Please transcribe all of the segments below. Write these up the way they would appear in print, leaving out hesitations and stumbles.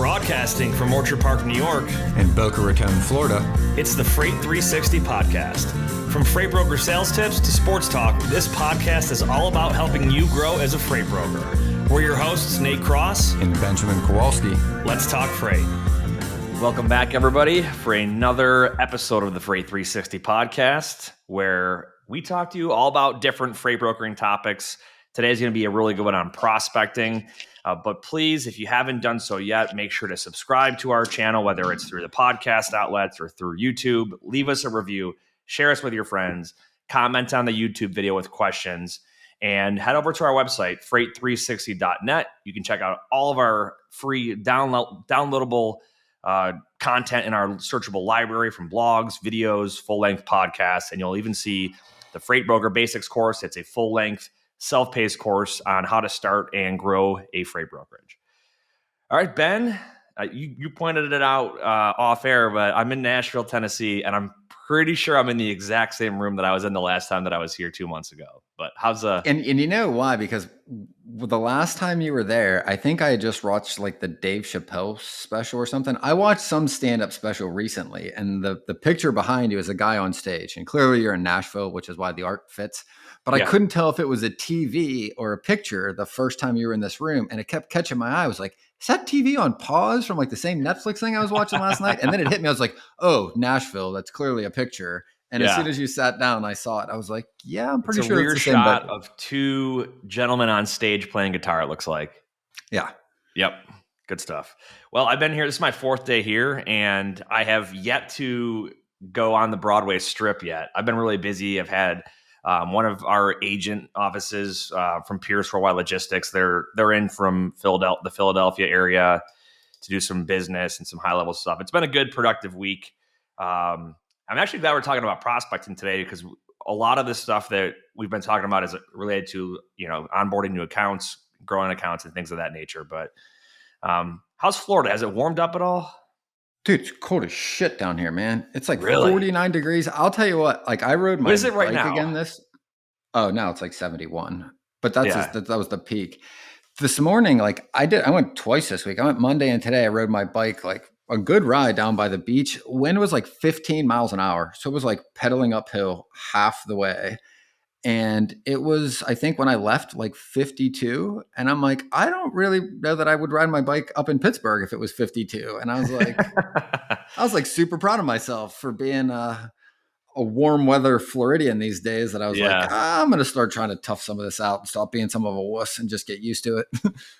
Broadcasting from Orchard Park, New York, and Boca Raton, Florida, it's the Freight 360 podcast. From freight broker sales tips to sports talk, this podcast is all about helping you grow as a freight broker. We're your hosts, Nate Cross and Benjamin Kowalski. Let's talk freight. Welcome back, everybody, for another episode of the Freight 360 podcast, where we talk to you all about different freight brokering topics. Today's going to be a really good one on prospecting. But please, if you haven't done so yet, make sure to subscribe to our channel, whether it's through the podcast outlets or through YouTube. Leave us a review, share us with your friends, comment on the YouTube video with questions, and head over to our website, freight360.net. You can check out all of our free downloadable content in our searchable library, from blogs, videos, full-length podcasts, and you'll even see the Freight Broker Basics course. It's a full-length self-paced course on how to start and grow a freight brokerage. All right, Ben, you pointed it out off air, but I'm in Nashville, Tennessee, and I'm pretty sure I'm in the exact same room that I was in the last time that I was here 2 months ago. But how's and you know why? Because the last time you were there, I think I had just watched like the Dave Chappelle special or something. I watched some stand-up special recently, and the picture behind you is a guy on stage, and clearly you're in Nashville, which is why the art fits. But I couldn't tell if it was a TV or a picture the first time you were in this room, and it kept catching my eye. I was like, is that TV on pause from like the same Netflix thing I was watching last night? And then it hit me. I was like, oh, Nashville, that's clearly a picture. And as soon as you sat down, I saw it. I was like, yeah, I'm pretty sure it's the same. Shot of two gentlemen on stage playing guitar, it looks like. Yeah. Yep. Good stuff. Well, I've been here. This is my fourth day here, and I have yet to go on the Broadway Strip yet. I've been really busy. I've had one of our agent offices from Pierce Worldwide Logistics. They're in from the Philadelphia area to do some business and some high level stuff. It's been a good, productive week. I'm actually glad we're talking about prospecting today, because a lot of the stuff that we've been talking about is related to, onboarding new accounts, growing accounts, and things of that nature. But how's Florida? Has it warmed up at all? Dude, it's cold as shit down here, man. It's like really? 49 degrees. I'll tell you what, like I rode my what is it right bike now? Again now it's like 71. But that was the peak. This morning, like I went twice this week. I went Monday and today. I rode my bike like a good ride down by the beach. Wind was like 15 miles an hour. So it was like pedaling uphill half the way. And it was, I think when I left, like 52. And I'm like, I don't really know that I would ride my bike up in Pittsburgh if it was 52. And I was like super proud of myself for being a warm weather Floridian these days, that I was like, I'm going to start trying to tough some of this out and stop being some of a wuss and just get used to it.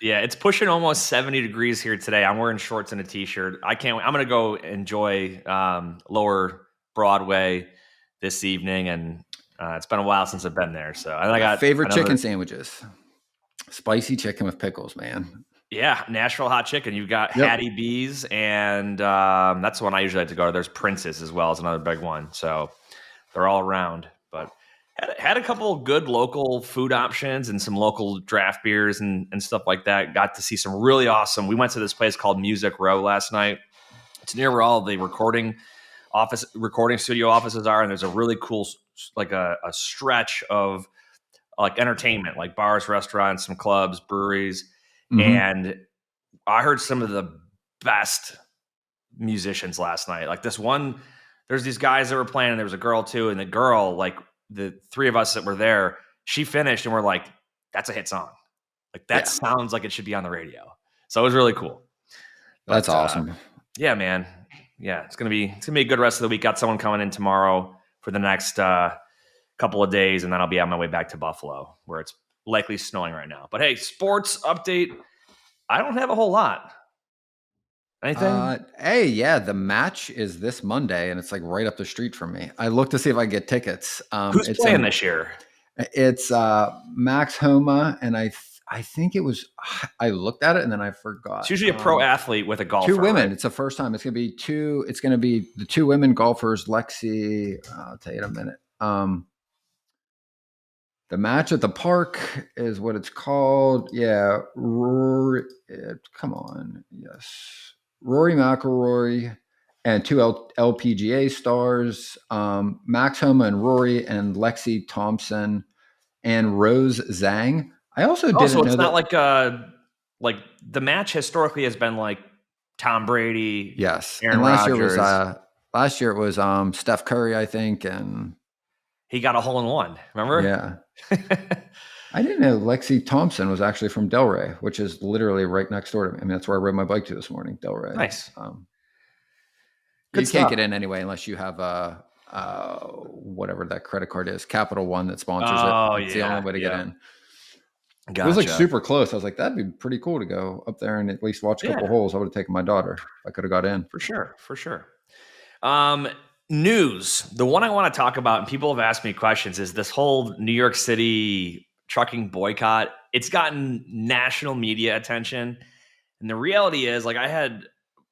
Yeah, it's pushing almost 70 degrees here today. I'm wearing shorts and a t-shirt. I'm going to go enjoy Lower Broadway this evening, and it's been a while since I've been there. So I got favorite chicken sandwiches, spicy chicken with pickles, man. Yeah, Nashville hot chicken. You've got Hattie B's, and that's the one I usually like to go to. There's Prince's as well as another big one. So they're all around. But had a couple good local food options and some local draft beers and stuff like that. Got to see some really awesome. We went to this place called Music Row last night. It's near where all the recording studio offices are, and there's a really cool, like a stretch of like entertainment, like bars, restaurants, some clubs, breweries. Mm-hmm. And I heard some of the best musicians last night. Like there's these guys that were playing, and there was a girl too. And the girl, like the three of us that were there, she finished and we're like, that's a hit song. Like that sounds like it should be on the radio. So it was really cool. That's awesome. Yeah, man. Yeah. It's going to be a good rest of the week. Got someone coming in tomorrow for the next couple of days. And then I'll be on my way back to Buffalo, where it's likely snowing right now. But hey, sports update. I don't have a whole lot. Anything? The match is this Monday, and it's like right up the street from me. I looked to see if I can get tickets. Who's playing this year? It's Max Homa, and I think it was. I looked at it and then I forgot. It's usually a pro athlete with a golfer. Two women. Right? It's the first time. It's gonna be the two women golfers. Lexi. I'll tell you in a minute. The match at the park is what it's called. Yeah, Rory. Come on, yes, Rory McIlroy and two LPGA stars, Max Homa and Rory, and Lexi Thompson and Rose Zhang. I also didn't know it's not like the match historically has been like Tom Brady, Yes. Aaron And Rodgers. last year it was Steph Curry, I think, and He got a hole in one. Remember? yeah. I didn't know Lexi Thompson was actually from Delray, which is literally right next door to me. I mean, that's where I rode my bike to this morning, Delray. Nice. Good You can't stuff. get in anyway unless you have whatever that credit card is, Capital One that sponsors it. Oh That's the only yeah. way to get Yeah. in. It was like Gotcha. super close. I was like, that'd be pretty cool to go up there and at least watch a couple Yeah, holes. I would have taken my daughter if I could have got in. for sure. For sure. News. The one I want to talk about, and people have asked me questions, is this whole New York City trucking boycott. It's gotten national media attention. And the reality is, like, I had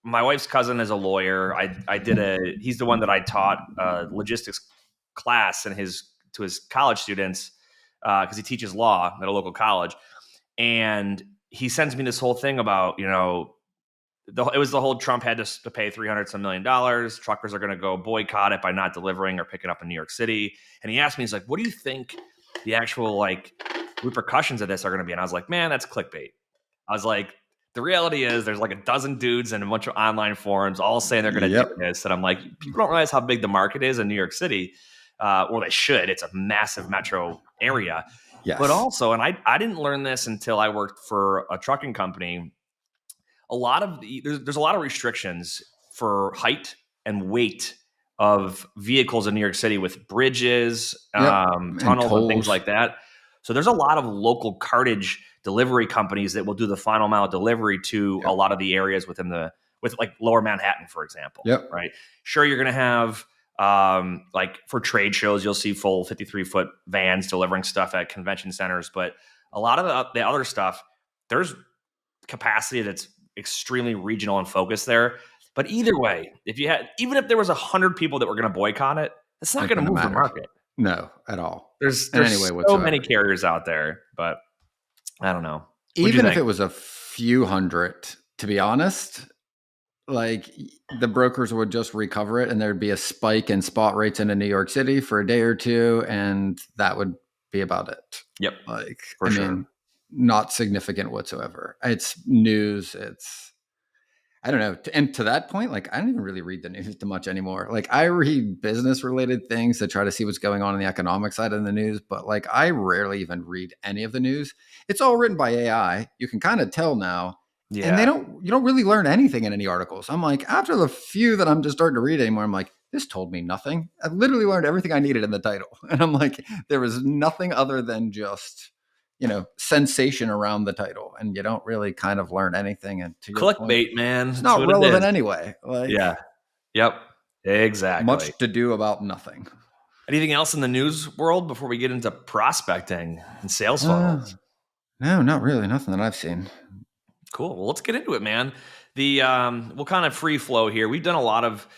my wife's cousin is a lawyer. He's the one that I taught logistics class to his college students because he teaches law at a local college. And he sends me this whole thing about, it was the whole Trump had to pay $300 some million. Truckers are going to go boycott it by not delivering or picking up in New York City. And he asked me, he's like, what do you think the actual like repercussions of this are going to be? And I was like, man, that's clickbait. I was like, the reality is there's like a dozen dudes and a bunch of online forums all saying they're going to do this. And I'm like, people don't realize how big the market is in New York City. Or they should. It's a massive metro area. Yes. But also, and I didn't learn this until I worked for a trucking company. There's a lot of restrictions for height and weight of vehicles in New York City with bridges, tunnels, and things like that. So there's a lot of local cartage delivery companies that will do the final mile delivery to a lot of the areas with like Lower Manhattan, for example. Right. Sure, you're going to have like for trade shows, you'll see full 53-foot vans delivering stuff at convention centers, but a lot of the other stuff, there's capacity that's extremely regional and focused there. But either way, even if there was 100 people that were going to boycott it, it's not going to move the market. No, at all. There's so many carriers out there, but I don't know. Even if it was a few hundred, to be honest, like the brokers would just recover it and there'd be a spike in spot rates into New York City for a day or two, and that would be about it. Yep. Like, I mean, not significant whatsoever. It's news. I don't know. And to that point, like, I don't even really read the news too much anymore. Like, I read business related things to try to see what's going on the economic side of the news, but like, I rarely even read any of the news. It's all written by AI. You can kind of tell now. Yeah. And you don't really learn anything in any articles. I'm like, after the few that I'm just starting to read anymore, I'm like, this told me nothing. I literally learned everything I needed in the title. And I'm like, there was nothing other than just, sensation around the title, and you don't really kind of learn anything. And to clickbait, point, man, it's not relevant anyway. Like, yeah, yep, exactly. Much to do about nothing. Anything else in the news world before we get into prospecting and sales funnels? No, not really. Nothing that I've seen. Cool. Well, let's get into it, man. We'll kind of free flow here. We've done a lot of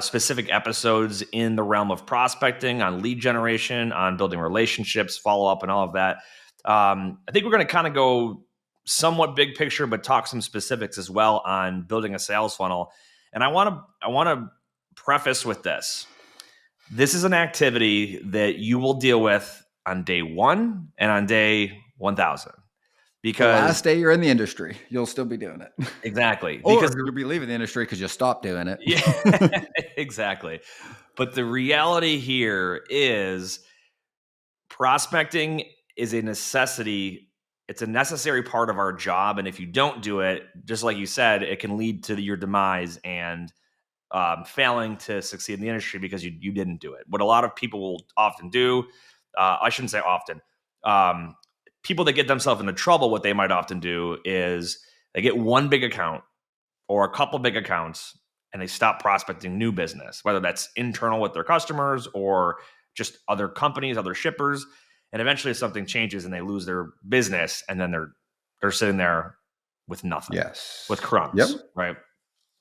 specific episodes in the realm of prospecting, on lead generation, on building relationships, follow up, and all of that. I think we're going to kind of go somewhat big picture, but talk some specifics as well on building a sales funnel. And I want to preface with this. This is an activity that you will deal with on day 1 and on day 1,000. Because the last day you're in the industry, you'll still be doing it. Exactly. Because you'll be leaving the industry because you stopped doing it. Yeah, exactly. But the reality here is prospecting is a necessity. It's a necessary part of our job. And if you don't do it, just like you said, it can lead to your demise and failing to succeed in the industry because you didn't do it. What a lot of people will often do, I shouldn't say often, people that get themselves into trouble, what they might often do is they get one big account or a couple big accounts and they stop prospecting new business, whether that's internal with their customers or just other companies, other shippers. And eventually something changes and they lose their business, and then they're sitting there with nothing. Yes. With crumbs. Yep. Right.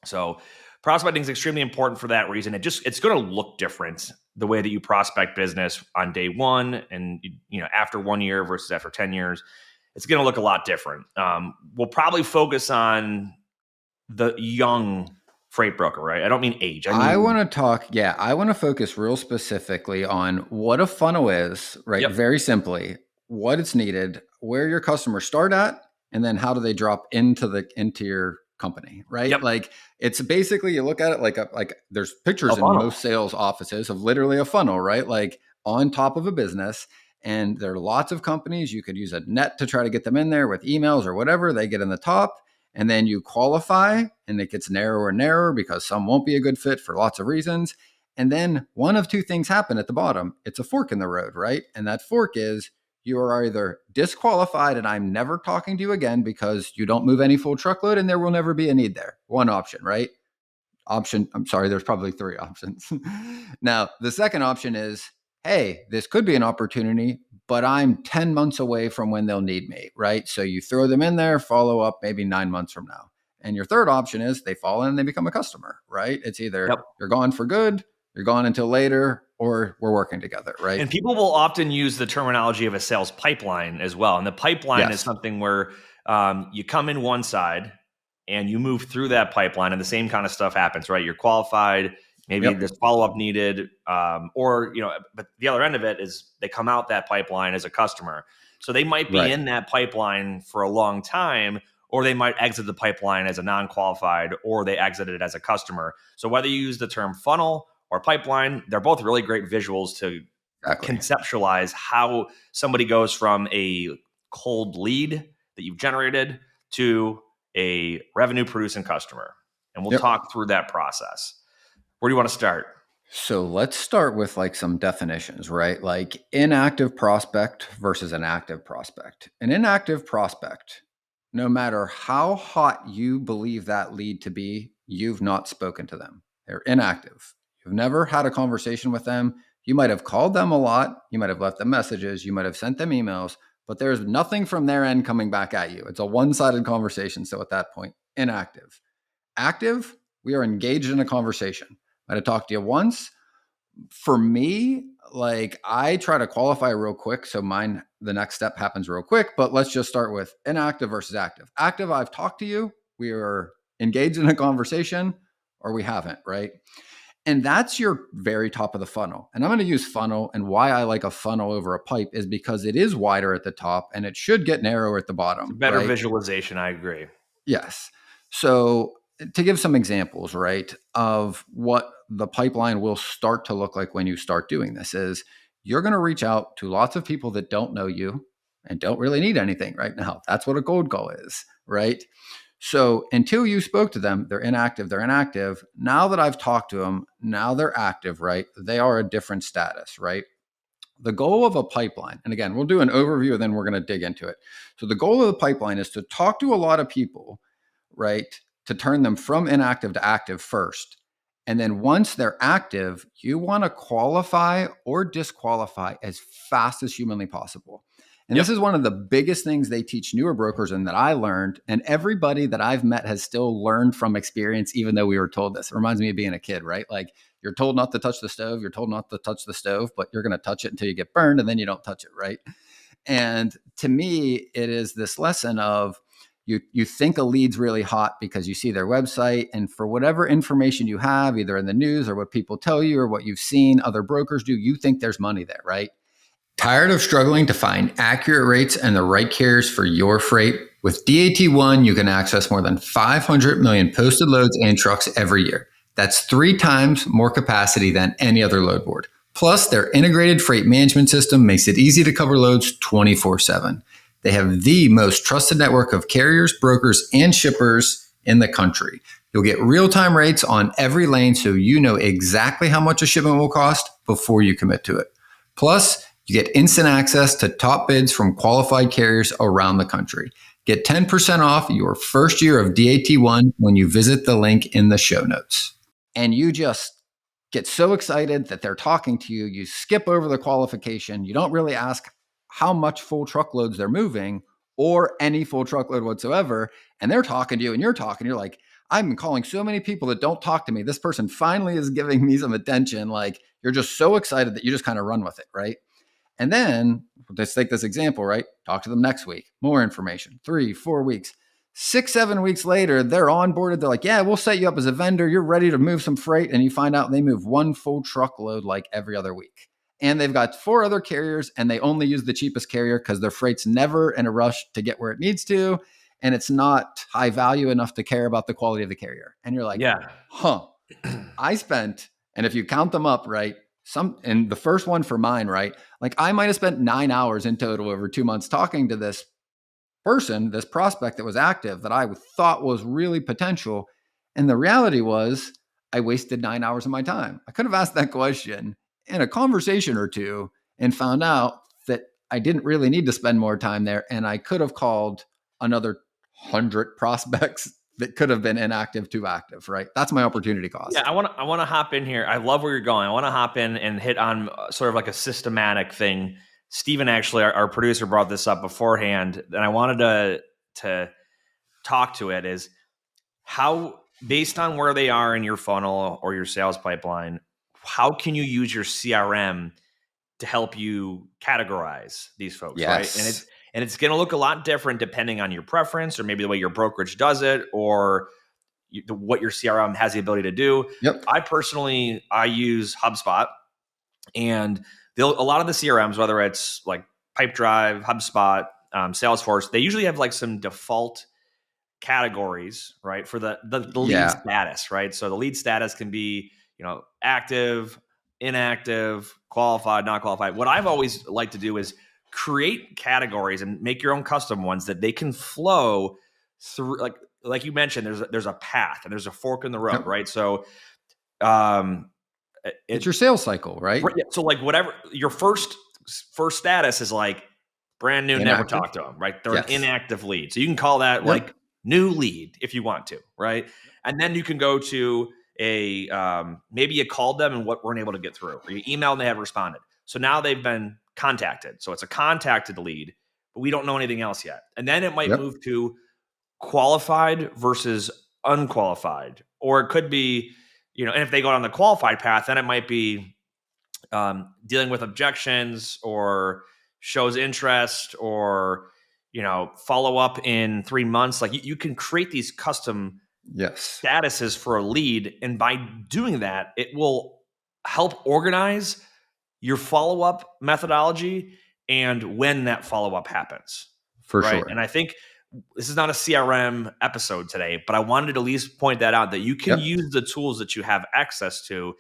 So prospecting is extremely important for that reason. It's going to look different the way that you prospect business on day 1 and after 1 year versus after 10 years. It's going to look a lot different. We'll probably focus on the young freight broker, right? I don't mean age. I want to focus real specifically on what a funnel is, right? Yep. Very simply, what it's needed, where your customers start at, and then how do they drop into your company, right? Yep. Like it's basically, you look at it like there's pictures A in funnel. most sales offices of literally a funnel, right? Like on top of a business. And there are lots of companies. You could use a net to try to get them in there with emails or whatever. They get in the top, and then you qualify, and it gets narrower and narrower because some won't be a good fit for lots of reasons. And then one of two things happen at the bottom. It's a fork in the road, right? And that fork is you are either disqualified and I'm never talking to you again because you don't move any full truckload and there will never be a need there. One option, right? I'm sorry, there's probably three options. Now, the second option is, hey, this could be an opportunity, but I'm 10 months away from when they'll need me, right? So you throw them in there, follow up maybe 9 months from now. And your third option is they fall in and they become a customer, right? It's either Yep. you're gone for good, you're gone until later, or we're working together, right? And people will often use the terminology of a sales pipeline as well. And the pipeline is something where you come in one side and you move through that pipeline, and the same kind of stuff happens, right? You're qualified, maybe there's follow-up needed, or but the other end of it is they come out that pipeline as a customer. So they might be in that pipeline for a long time, or they might exit the pipeline as a non-qualified, or they exit it as a customer. So whether you use the term funnel or pipeline, they're both really great visuals to conceptualize how somebody goes from a cold lead that you've generated to a revenue producing customer. And we'll talk through that process. Where do you want to start? So let's start with like some definitions, right? Like inactive prospect versus an active prospect. An inactive prospect, no matter how hot you believe that lead to be, you've not spoken to them. They're inactive. You've never had a conversation with them. You might have called them a lot. You might have left them messages. You might have sent them emails, but there's nothing from their end coming back at you. It's a one-sided conversation. So at that point, inactive. Active, we are engaged in a conversation. I had to talk to you once. For me, like I try to qualify real quick. So the next step happens real quick, but let's just start with inactive versus active. Active, I've talked to you. We are engaged in a conversation, or we haven't, right? And that's your very top of the funnel. And I'm going to use funnel. And why I like a funnel over a pipe is because it is wider at the top and it should get narrower at the bottom. It's a better visualization. I agree. Yes. So to give some examples, right, of what the pipeline will start to look like when you start doing this is you're going to reach out to lots of people that don't know you and don't really need anything right now. That's what a cold call is, right? So until you spoke to them, they're inactive. Now that I've talked to them, now they're active, right? They are a different status, right? The goal of a pipeline, and again, we'll do an overview and then we're going to dig into it. So the goal of the pipeline is to talk to a lot of people, right? To turn them from inactive to active first. And then once they're active, you want to qualify or disqualify as fast as humanly possible. And this is one of the biggest things they teach newer brokers and that I learned. And everybody that I've met has still learned from experience, even though we were told this. It reminds me of being a kid, right? Like you're told not to touch the stove. You're told not to touch the stove, but you're going to touch it until you get burned and then you don't touch it, right? And to me, it is this lesson of you think a lead's really hot because you see their website, and for whatever information you have, either in the news or what people tell you or what you've seen other brokers do, you think there's money there, right? Tired of struggling to find accurate rates and the right carriers for your freight? With DAT1, you can access more than 500 million posted loads and trucks every year. That's 3 times more capacity than any other load board. Plus, their integrated freight management system makes it easy to cover loads 24/7. They have the most trusted network of carriers, brokers, and shippers in the country. You'll get real-time rates on every lane so you know exactly how much a shipment will cost before you commit to it. Plus, you get instant access to top bids from qualified carriers around the country. Get 10% off your first year of DAT1 when you visit the link in the show notes. And you just get so excited that they're talking to you. You skip over the qualification. You don't really ask how much full truckloads they're moving or any full truckload whatsoever. And they're talking to you and you're talking. You're like, I've been calling so many people that don't talk to me. This person finally is giving me some attention. Like you're just so excited that you just kind of run with it, right? And then let's take this example, right? Talk to them next week. More information. 3, 4 weeks. 6, 7 weeks later, they're onboarded. They're like, yeah, we'll set you up as a vendor. You're ready to move some freight. And you find out they move 1 full truckload like every other week. And they've got 4 other carriers and they only use the cheapest carrier because their freight's never in a rush to get where it needs to. and it's not high value enough to care about the quality of the carrier. And you're like, Yeah. I spent, and if you count them up, right, and the first one for mine, right, like I might have spent 9 hours in total over 2 months talking to this person, this prospect that was active that I thought was really potential. And the reality was I wasted 9 hours of my time. I could have asked that question in a conversation or two and found out that I didn't really need to spend more time there. And I could have called another 100 prospects that could have been inactive to active, right? That's my opportunity cost. Yeah, I want to hop in here. I love where you're going. I want to hop in and hit on sort of like a systematic thing. Steven, actually, our producer, brought this up beforehand, and I wanted to talk to it, is how, based on where they are in your funnel or your sales pipeline, how can you use your CRM to help you categorize these folks, Yes. right? And it's going to look a lot different depending on your preference, or maybe the way your brokerage does it, or what your CRM has the ability to do. Yep. I use HubSpot, and a lot of the CRMs, whether it's like Pipedrive, HubSpot, Salesforce, they usually have like some default categories, right, for the lead status, right? So the lead status can be, active, inactive, qualified, not qualified. What I've always liked to do is create categories and make your own custom ones that they can flow through, like you mentioned, there's a path and there's a fork in the road, right? So it's your sales cycle, right? So like whatever your first status is, like brand new, never talked to them, right? They're an inactive lead. So you can call that like new lead if you want to, right? And then you can go to maybe you called them and weren't able to get through, or you emailed and they haven't responded. So now they've been contacted. So it's a contacted lead, but we don't know anything else yet. And then it might move to qualified versus unqualified, or it could be, and if they go down the qualified path, then it might be dealing with objections or shows interest, or follow up in 3 months. Like you can create these custom statuses for a lead, and by doing that, it will help organize your follow-up methodology and when that follow-up happens. For sure. And I think this is not a CRM episode today, but I wanted to at least point that out, that you can use the tools that you have access to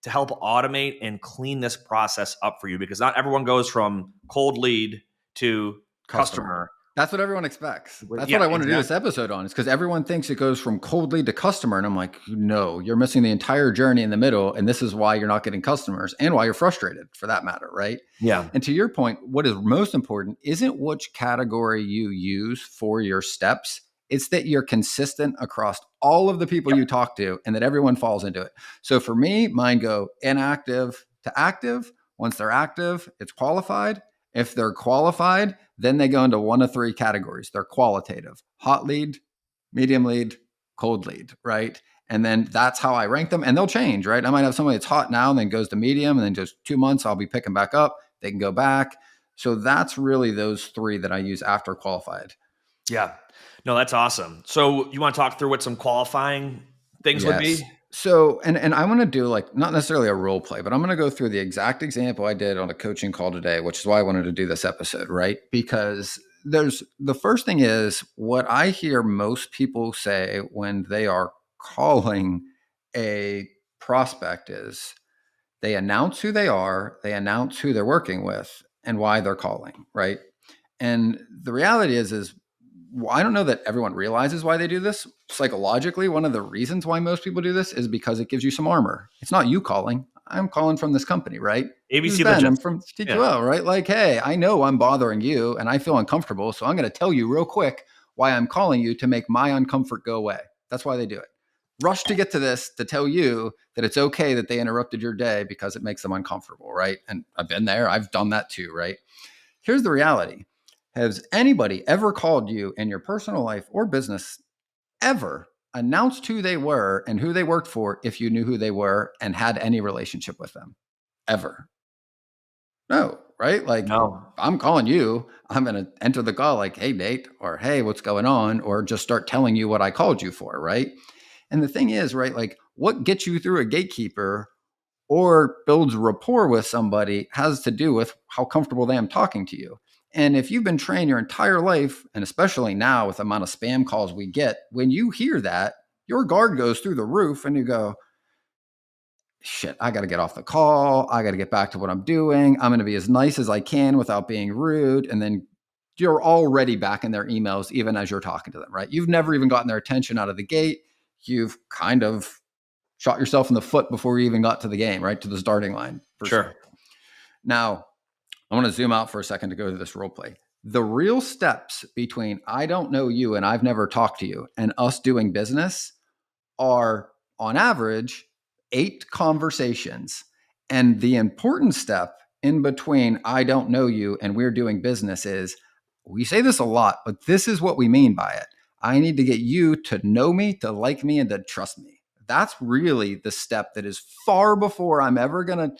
help automate and clean this process up for you, because not everyone goes from cold lead to customer. That's what everyone expects. That's what I want to do this episode on, is because everyone thinks it goes from cold lead to customer. And I'm like, no, you're missing the entire journey in the middle. And this is why you're not getting customers, and why you're frustrated, for that matter, right? Yeah. And to your point, what is most important isn't which category you use for your steps. It's that you're consistent across all of the people you talk to, and that everyone falls into it. So for me, mine go inactive to active. Once they're active, it's qualified. If they're qualified, then they go into one of three categories. They're qualitative: hot lead, medium lead, cold lead, right? And then that's how I rank them. And they'll change, right? I might have somebody that's hot now and then goes to medium, and then just 2 months, I'll be picking back up. They can go back. So that's really those three that I use after qualified. Yeah. No, that's awesome. So you want to talk through what some qualifying things would be? So, and I want to do, like, not necessarily a role play, but I'm going to go through the exact example I did on a coaching call today, which is why I wanted to do this episode, right? Because the first thing is, what I hear most people say when they are calling a prospect is they announce who they are, they announce who they're working with, and why they're calling, right? And the reality is I don't know that everyone realizes why they do this. Psychologically, one of the reasons why most people do this is because it gives you some armor. It's not you calling. I'm calling from this company, right? ABC Ben, I'm from TQL, right? Like, hey, I know I'm bothering you and I feel uncomfortable, so I'm going to tell you real quick why I'm calling you, to make my uncomfort go away. That's why they do it. Rush to get to this to tell you that it's okay that they interrupted your day because it makes them uncomfortable, right? And I've been there. I've done that too, right? Here's the reality. Has anybody ever called you in your personal life or business, ever announced who they were and who they worked for, if you knew who they were and had any relationship with them? Ever? No, right? Like, no. I'm calling you. I'm going to enter the call like, hey, Nate, or hey, what's going on? Or just start telling you what I called you for, right? And the thing is, right, like, what gets you through a gatekeeper or builds rapport with somebody has to do with how comfortable they am talking to you. And if you've been trained your entire life, and especially now with the amount of spam calls we get, when you hear that, your guard goes through the roof and you go, shit, I got to get off the call. I got to get back to what I'm doing. I'm going to be as nice as I can without being rude. And then you're already back in their emails, even as you're talking to them, right? You've never even gotten their attention out of the gate. You've kind of shot yourself in the foot before you even got to the game, right? To the starting line, per se. Now, I want to zoom out for a second to go to this role play. The real steps between I don't know you and I've never talked to you and us doing business are, on average, 8 conversations. And the important step in between I don't know you and we're doing business is, we say this a lot, but this is what we mean by it. I need to get you to know me, to like me, and to trust me. That's really the step that is far before I'm ever going to,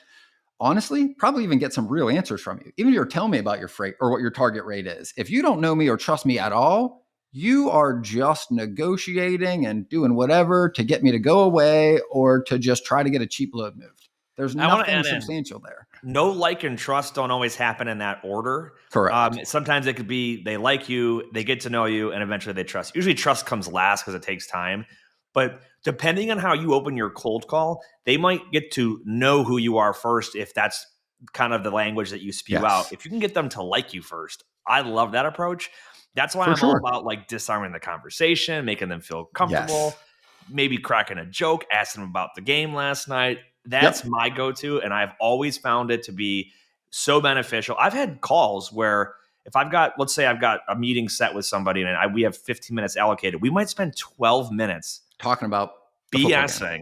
honestly, probably even get some real answers from you. Even if you're telling me about your freight or what your target rate is. If you don't know me or trust me at all, you are just negotiating and doing whatever to get me to go away or to just try to get a cheap load moved. There's nothing substantial there. No, like, and trust don't always happen in that order. Correct. Sometimes it could be they like you, they get to know you, and eventually they trust. Usually trust comes last because it takes time. But depending on how you open your cold call, they might get to know who you are first if that's kind of the language that you spew out. If you can get them to like you first, I love that approach. That's why I'm all about like disarming the conversation, making them feel comfortable, maybe cracking a joke, asking them about the game last night. That's my go-to, and I've always found it to be so beneficial. I've had calls where if I've got, let's say I've got a meeting set with somebody and we have 15 minutes allocated, we might spend 12 minutes talking about BSing.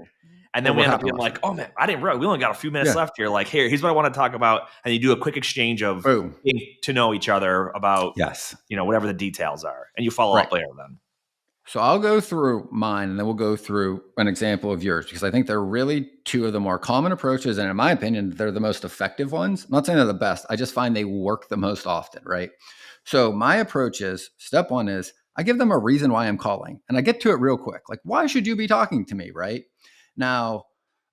And then we end up being like, oh man, I didn't realize we only got a few minutes left here. Like, here's what I want to talk about. And you do a quick exchange of getting to know each other about, whatever the details are. And you follow up later then. So I'll go through mine and then we'll go through an example of yours because I think they're really 2 of the more common approaches. And in my opinion, they're the most effective ones. I'm not saying they're the best. I just find they work the most often, right? So my approach is, step 1 is I give them a reason why I'm calling. And I get to it real quick. Like, why should you be talking to me, right? Now,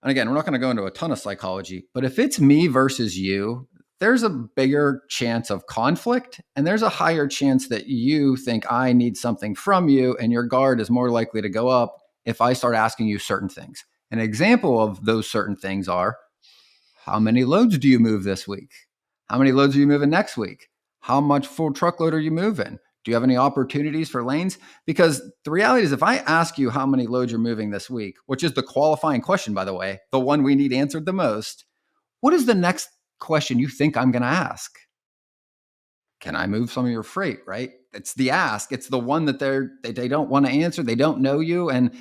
and again, we're not going to go into a ton of psychology, but if it's me versus you, there's a bigger chance of conflict and there's a higher chance that you think I need something from you and your guard is more likely to go up if I start asking you certain things. An example of those certain things are, how many loads do you move this week? How many loads are you moving next week? How much full truckload are you moving? Do you have any opportunities for lanes? Because the reality is, if I ask you how many loads you're moving this week, which is the qualifying question, by the way, the one we need answered the most, what is the next question you think I'm going to ask? Can I move some of your freight, right? It's the ask. It's the one that they don't want to answer. They don't know you and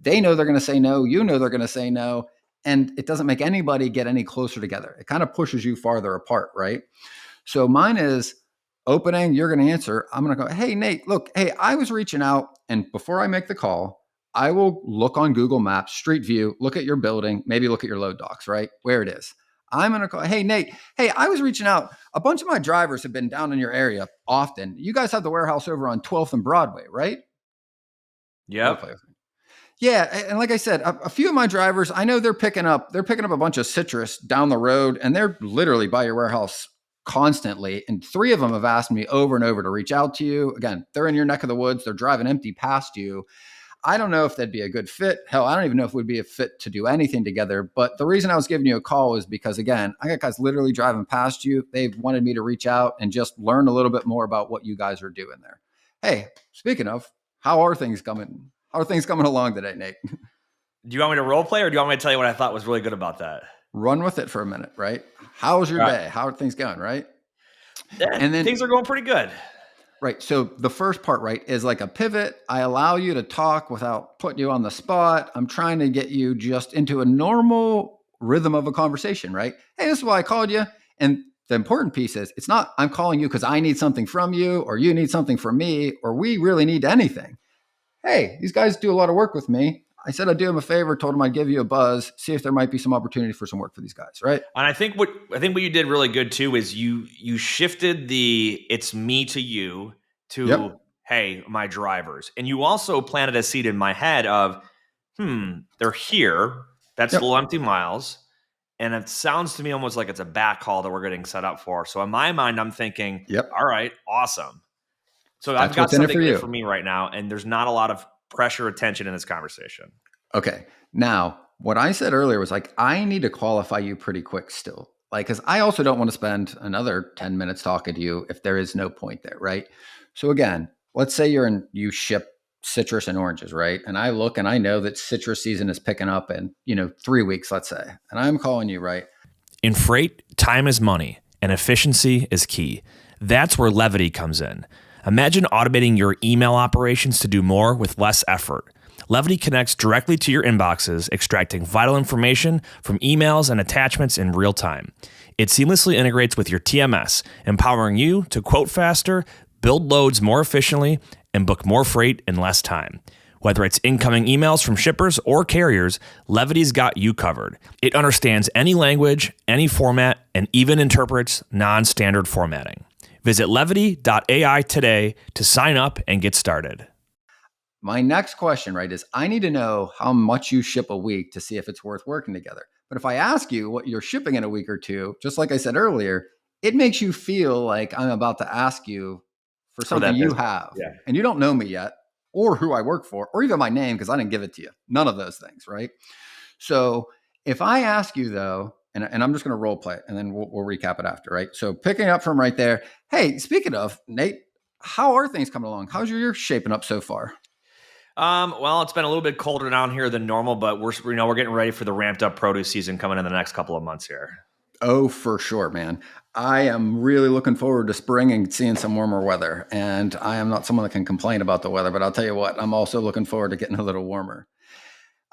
they know they're going to say no. You know they're going to say no. And it doesn't make anybody get any closer together. It kind of pushes you farther apart, right? So mine is opening, you're going to answer. I'm going to go, hey, Nate, look, hey, I was reaching out. And before I make the call, I will look on Google Maps, Street View, look at your building, maybe look at your load docs, right? Where it is. I'm going to call, hey, Nate, hey, I was reaching out. A bunch of my drivers have been down in your area often. You guys have the warehouse over on 12th and Broadway, right? Yep. Yeah. And like I said, a few of my drivers, I know they're picking up a bunch of citrus down the road and they're literally by your warehouse constantly. And 3 of them have asked me over and over to reach out to you. Again, they're in your neck of the woods. They're driving empty past you. I don't know if that'd be a good fit. Hell, I don't even know if we'd be a fit to do anything together. But the reason I was giving you a call is because, again, I got guys literally driving past you. They've wanted me to reach out and just learn a little bit more about what you guys are doing there. Hey, speaking of, how are things coming? How are things coming along today, Nate? Do you want me to role play or do you want me to tell you what I thought was really good about that? Run with it for a minute, right? How's your day? How are things going, right? And then things are going pretty good. Right. So the first part, right, is like a pivot. I allow you to talk without putting you on the spot. I'm trying to get you just into a normal rhythm of a conversation, right? Hey, this is why I called you. And the important piece is it's not I'm calling you because I need something from you or you need something from me or we really need anything. Hey, these guys do a lot of work with me. I said I'd do them a favor, told them I'd give you a buzz, see if there might be some opportunity for some work for these guys, right? And I think what you did really good too is you shifted the it's me to you to hey, my drivers. And you also planted a seed in my head of they're here. That's little empty miles. And it sounds to me almost like it's a backhaul that we're getting set up for. So in my mind, I'm thinking, Yep. all right, awesome. So I've That's got what's in it something for in it you. for me right now, and there's not a lot of pressure or tension in this conversation. Okay. Now, what I said earlier was like, I need to qualify you pretty quick still. Like, because I also don't want to spend another 10 minutes talking to you if there is no point there, right? So again, let's say you ship citrus and oranges, right? And I look and I know that citrus season is picking up in, 3 weeks, let's say. And I'm calling you, right? In freight, time is money, and efficiency is key. That's where Levity comes in. Imagine automating your email operations to do more with less effort. Levity connects directly to your inboxes, extracting vital information from emails and attachments in real time. It seamlessly integrates with your TMS, empowering you to quote faster, build loads more efficiently, and book more freight in less time. Whether it's incoming emails from shippers or carriers, Levity's got you covered. It understands any language, any format, and even interprets non-standard formatting. Visit levity.ai today to sign up and get started. My next question, right, is I need to know how much you ship a week to see if it's worth working together. But if I ask you what you're shipping in a week or two, just like I said earlier, it makes you feel like I'm about to ask you for something you have. Yeah. And you don't know me yet, or who I work for, or even my name, because I didn't give it to you. None of those things, right? So if I ask you though, and I'm just going to role play it and then we'll recap it after, right? So picking up from right there, hey, speaking of, Nate, how are things coming along? How's your year shaping up so far? Well, it's been a little bit colder down here than normal, but we're getting ready for the ramped up produce season coming in the next couple of months here. Oh, for sure, man. I am really looking forward to spring and seeing some warmer weather. And I am not someone that can complain about the weather, but I'll tell you what, I'm also looking forward to getting a little warmer.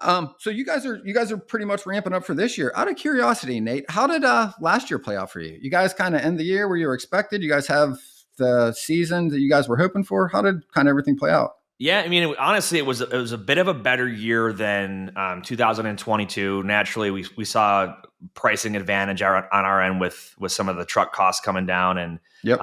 So you guys are pretty much ramping up for this year. Out of curiosity, Nate, how did last year play out for you? You guys kind of end the year where you were expected? You guys have the season that you guys were hoping for? How did kind of everything play out? Yeah, I mean, honestly, it was a bit of a better year than 2022. Naturally, we saw pricing advantage on our end with some of the truck costs coming down, and Yep.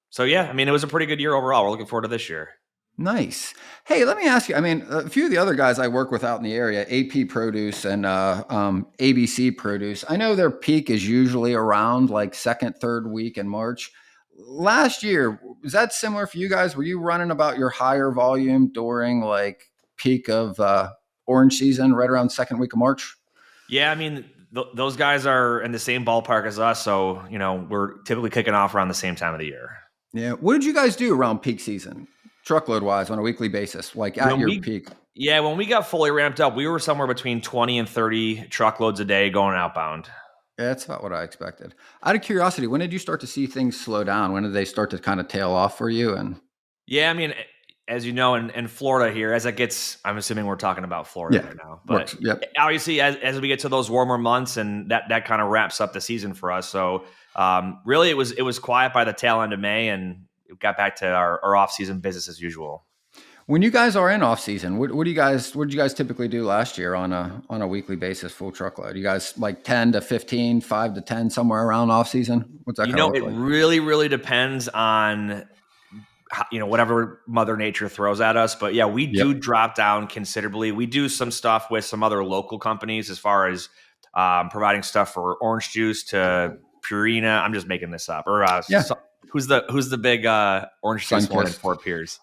So yeah, I mean, it was a pretty good year overall. We're looking forward to this year. Nice. Hey, let me ask you. I mean, a few of the other guys I work with out in the area, AP Produce and ABC Produce, I know their peak is usually around like second, third week in March. Last year, was that similar for you guys? Were you running about your higher volume during like peak of orange season, right around second week of March? Yeah, I mean, those guys are in the same ballpark as us, so we're typically kicking off around the same time of the year. Yeah. What did you guys do around peak season, truckload wise, on a weekly basis, like at your peak? Yeah, when we got fully ramped up, we were somewhere between 20 and 30 truckloads a day going outbound. Yeah, that's about what I expected. Out of curiosity, when did you start to see things slow down? When did they start to kind of tail off for you? And yeah, I mean, as you know, in Florida here, as it gets, I'm assuming we're talking about Florida right now, but yep. Obviously as we get to those warmer months, and that kind of wraps up the season for us. So really, it was quiet by the tail end of May, and it got back to our off season business as usual. When you guys are in off season, what do you guys typically do last year on a weekly basis, full truckload? You guys like 10 to 15, 5 to 10, somewhere around off season? What's that kind of look like? It really, really depends on whatever Mother Nature throws at us. But yeah, we do drop down considerably. We do some stuff with some other local companies as far as providing stuff for orange juice to Purina. I'm just making this up. Or who's the big orange juice one in Fort Pierce?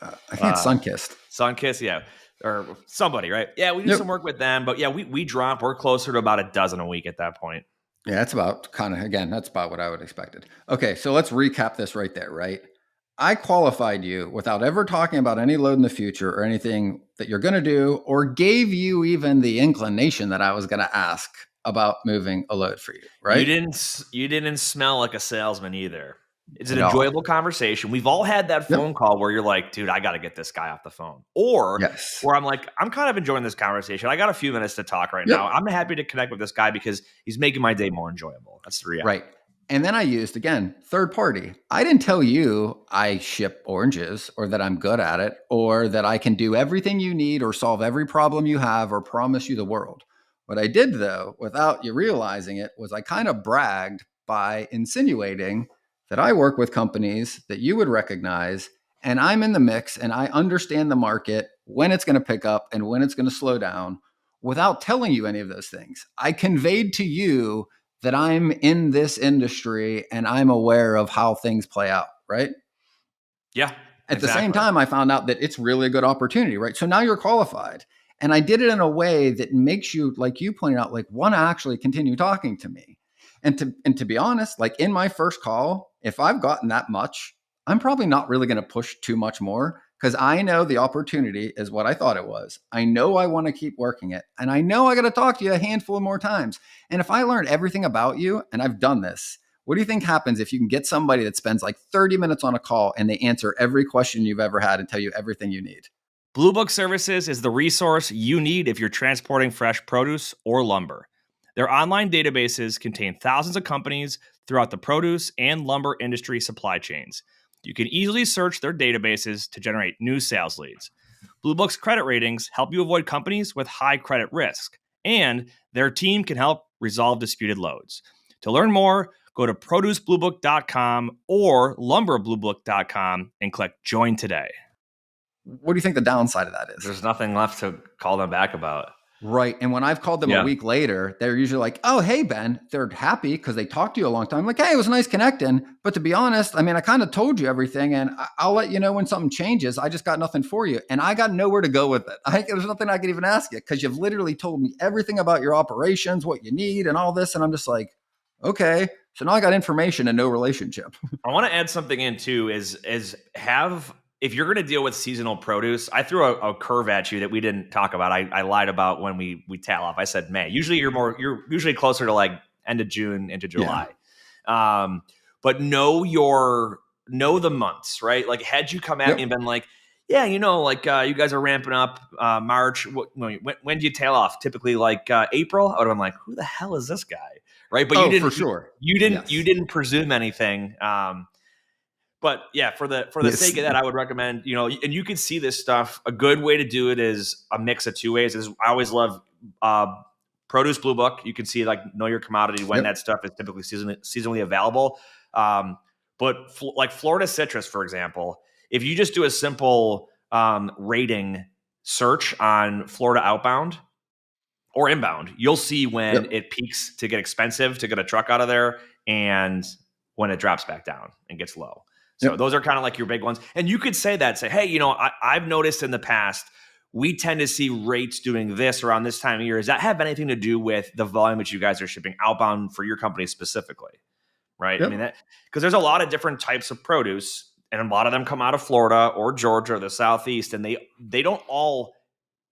I think it's Sunkist. Sunkist, yeah. Or somebody, right? Yeah, we do some work with them. But yeah, we drop. We're closer to about a dozen a week at that point. Yeah, that's about that's about what I would have expected. Okay, so let's recap this right there, right? I qualified you without ever talking about any load in the future or anything that you're going to do, or gave you even the inclination that I was going to ask about moving a load for you, right? You didn't smell like a salesman either. It's an enjoyable conversation. We've all had that phone call where you're like, dude, I got to get this guy off the phone. Or where I'm like, I'm kind of enjoying this conversation. I got a few minutes to talk right now. I'm happy to connect with this guy because he's making my day more enjoyable. That's the reality. Right. And then I used, again, third party. I didn't tell you I ship oranges or that I'm good at it or that I can do everything you need or solve every problem you have or promise you the world. What I did, though, without you realizing it, was I kind of bragged by insinuating that I work with companies that you would recognize, and I'm in the mix and I understand the market, when it's going to pick up and when it's going to slow down, without telling you any of those things. I conveyed to you that I'm in this industry and I'm aware of how things play out, right? Yeah, At the same exactly. time, I found out that it's really a good opportunity, right? So now you're qualified. And I did it in a way that makes you, like you pointed out, like want to actually continue talking to me. And to be honest, like in my first call, if I've gotten that much, I'm probably not really going to push too much more because I know the opportunity is what I thought it was. I know I want to keep working it. And I know I got to talk to you a handful of more times. And if I learn everything about you, and I've done this, what do you think happens if you can get somebody that spends like 30 minutes on a call and they answer every question you've ever had and tell you everything you need? Blue Book Services is the resource you need if you're transporting fresh produce or lumber. Their online databases contain thousands of companies throughout the produce and lumber industry supply chains. You can easily search their databases to generate new sales leads. Blue Book's credit ratings help you avoid companies with high credit risk, and their team can help resolve disputed loads. To learn more, go to producebluebook.com or lumberbluebook.com and click Join today. What do you think the downside of that is? There's nothing left to call them back about. Right. And when I've called them a Yeah. week later, they're usually like, oh, hey, Ben. They're happy because they talked to you a long time. I'm like, hey, it was nice connecting. But to be honest, I mean, I kind of told you everything and I'll let you know when something changes. I just got nothing for you. And I got nowhere to go with it. There's nothing I could even ask you because you've literally told me everything about your operations, what you need and all this. And I'm just like, okay. So now I got information and no relationship. I want to add something in too is have if you're going to deal with seasonal produce, I threw a curve at you that we didn't talk about. I lied about when we tail off. I said May. Usually you're usually closer to like end of June into July. Yeah. But know the months, right? Like had you come at me and been like, yeah, like you guys are ramping up March. When do you tail off? Typically like April. I would have been like, who the hell is this guy? Right. But you didn't, for sure. You didn't presume anything. But yeah, for the sake of that, I would recommend, and you can see this stuff. A good way to do it is a mix of two ways. I always love Produce Blue Book. You can see like know your commodity when that stuff is typically seasonally available. But like Florida citrus, for example, if you just do a simple rating search on Florida outbound or inbound, you'll see when it peaks to get expensive to get a truck out of there and when it drops back down and gets low. So those are kind of like your big ones. And you could say, hey, I've noticed in the past, we tend to see rates doing this around this time of year. Does that have anything to do with the volume that you guys are shipping outbound for your company specifically? Right. I mean, because there's a lot of different types of produce and a lot of them come out of Florida or Georgia or the Southeast, and they don't all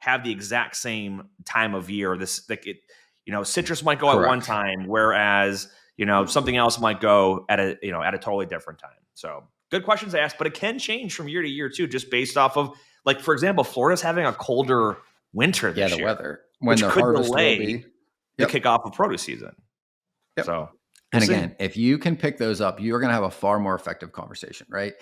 have the exact same time of year. Citrus might go at one time, whereas, something else might go at a totally different time. So good questions to ask, but it can change from year to year too, just based off of, like, for example, Florida's having a colder winter this year. Weather, when the could harvest delay will be the kickoff of produce season. So, and again, if you can pick those up, you're going to have a far more effective conversation, right?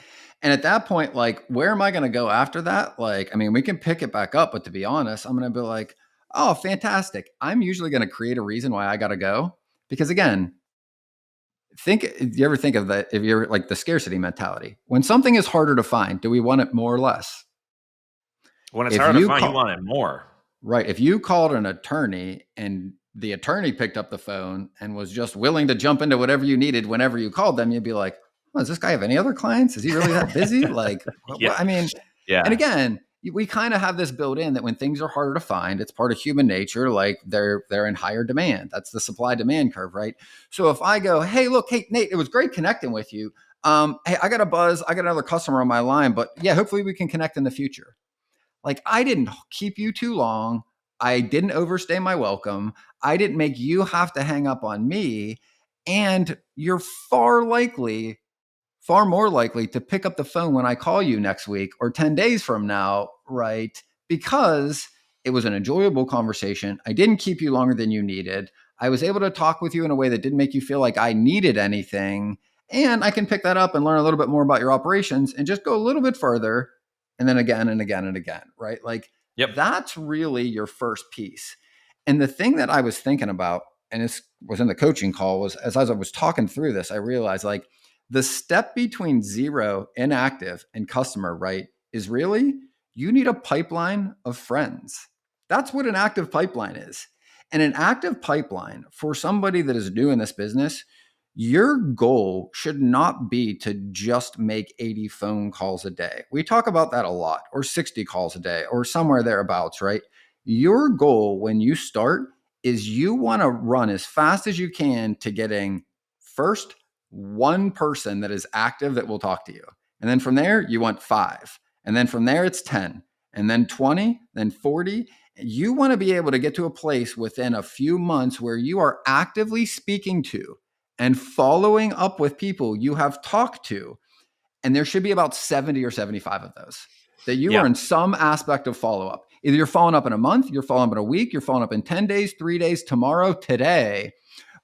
And at that point, like, where am I going to go after that? Like, I mean, we can pick it back up, but to be honest, I'm going to be like, oh, fantastic. I'm usually going to create a reason why I got to go. Because again, you ever think of that, if you're like the scarcity mentality, when something is harder to find, do we want it more or less? When it's harder to find, you want it more. Right. If you called an attorney and the attorney picked up the phone and was just willing to jump into whatever you needed whenever you called them, you'd be like, oh, does this guy have any other clients? Is he really that busy? Like, I mean, and again, we kind of have this built in that when things are harder to find, it's part of human nature. Like they're in higher demand. That's the supply demand curve, right? So if I go, hey, look, hey, Nate, it was great connecting with you. Hey, I got a buzz. I got another customer on my line, but yeah, hopefully we can connect in the future. Like I didn't keep you too long. I didn't overstay my welcome. I didn't make you have to hang up on me. And you're far more likely to pick up the phone when I call you next week or 10 days from now, right? Because it was an enjoyable conversation. I didn't keep you longer than you needed. I was able to talk with you in a way that didn't make you feel like I needed anything. And I can pick that up and learn a little bit more about your operations and just go a little bit further. And then again and again and again, right? Like that's really your first piece. And the thing that I was thinking about, and this was in the coaching call, was as I was talking through this, I realized like the step between zero, inactive, and customer, right, is really you need a pipeline of friends. That's what an active pipeline is. And an active pipeline for somebody that is new in this business, your goal should not be to just make 80 phone calls a day. We talk about that a lot, or 60 calls a day, or somewhere thereabouts, right? Your goal when you start is you want to run as fast as you can to getting first one person that is active that will talk to you. And then from there, you want 5. And then from there, it's 10. And then 20, then 40. You want to be able to get to a place within a few months where you are actively speaking to and following up with people you have talked to. And there should be about 70 or 75 of those that you Yeah. are in some aspect of follow up. Either you're following up in a month, you're following up in a week, you're following up in 10 days, 3 days, tomorrow, today.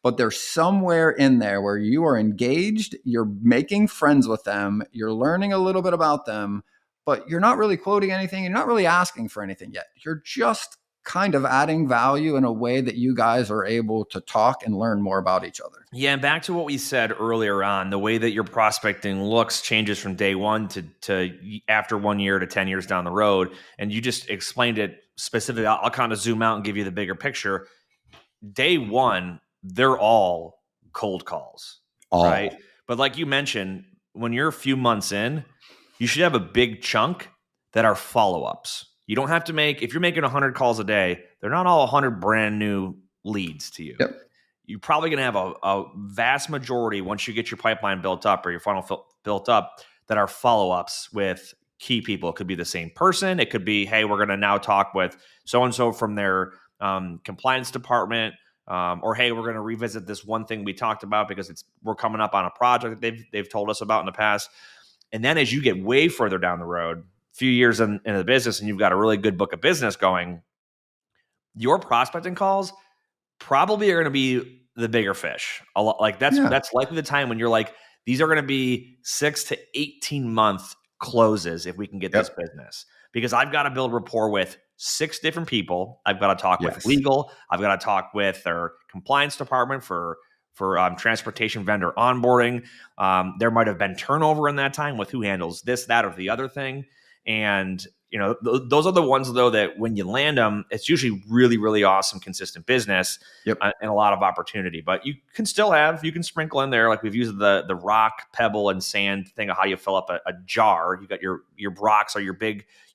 But there's somewhere in there where you are engaged, you're making friends with them, you're learning a little bit about them, but you're not really quoting anything. You're not really asking for anything yet. You're just kind of adding value in a way that you guys are able to talk and learn more about each other. Yeah, and back to what we said earlier on, the way that your prospecting looks changes from day one to after 1 year to 10 years down the road. And you just explained it specifically. I'll kind of zoom out and give you the bigger picture. Day one, they're all cold calls, right? But like you mentioned, when you're a few months in, you should have a big chunk that are follow-ups. You don't have to if you're making 100 calls a day, they're not all 100 brand new leads to you. Yep. You're probably going to have a vast majority once you get your pipeline built up or your funnel built up that are follow-ups with key people. It could be the same person. It could be, hey, we're going to now talk with so-and-so from their compliance department. Or, hey, we're going to revisit this one thing we talked about because we're coming up on a project that they've told us about in the past. And then as you get way further down the road, a few years in the business, and you've got a really good book of business going, your prospecting calls probably are going to be the bigger fish. A lot, like that's likely the time when you're like, these are going to be 6 to 18 month closes if we can get this business, because I've got to build rapport with 6 different people. I've got to talk with legal. I've got to talk with their compliance department for transportation vendor onboarding. There might have been turnover in that time with who handles this, that, or the other thing. And those are the ones, though, that when you land them, it's usually really, really awesome, consistent business and a lot of opportunity. But you can sprinkle in there, like we've used the rock, pebble, and sand thing of how you fill up a jar. You got your rocks are your